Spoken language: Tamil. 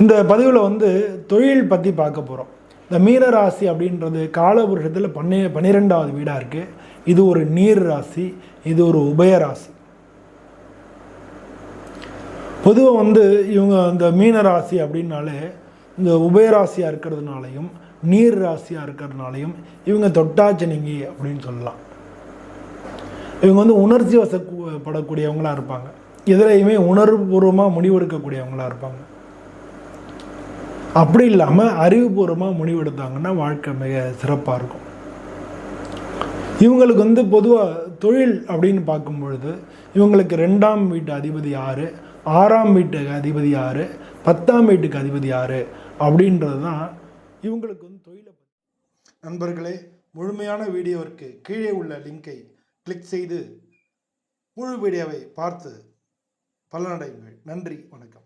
இந்த பதிவில் தொழில் பற்றி பார்க்க போகிறோம். இந்த மீன ராசி அப்படின்றது காலபுருஷத்தில் 12வது வீடாக இருக்குது. இது ஒரு நீர் ராசி, இது ஒரு உபய ராசி. பொதுவாக இவங்க இந்த மீன ராசி அப்படின்னாலே இந்த உபயராசியாக இருக்கிறதுனாலையும் நீர் ராசியாக இருக்கிறதுனாலையும் இவங்க தொட்டாச்சனிங்கி அப்படின்னு சொல்லலாம். இவங்க உணர்ச்சி வசப்படக்கூடியவங்களாக இருப்பாங்க. எதிரையுமே உணர்வுபூர்வமாக முடிவெடுக்கக்கூடியவங்களாக இருப்பாங்க. அப்படி இல்லாமல் அறிவுபூர்வமாக முடிவெடுத்தாங்கன்னா வாழ்க்கை மிக சிறப்பாக இருக்கும். இவங்களுக்கு பொதுவாக தொழில் அப்படின்னு பார்க்கும் பொழுது இவங்களுக்கு 2ஆம் வீட்டு அதிபதி 6, 6ஆம் வீட்டுக்கு அதிபதி 6, 10ஆம் வீட்டுக்கு அதிபதி 6 அப்படின்றது தான் இவங்களுக்கு தொழிலை. நண்பர்களே, முழுமையான வீடியோவிற்கு கீழே உள்ள லிங்கை கிளிக் செய்து முழு வீடியோவை பார்த்து பலனடையுங்கள். நன்றி, வணக்கம்.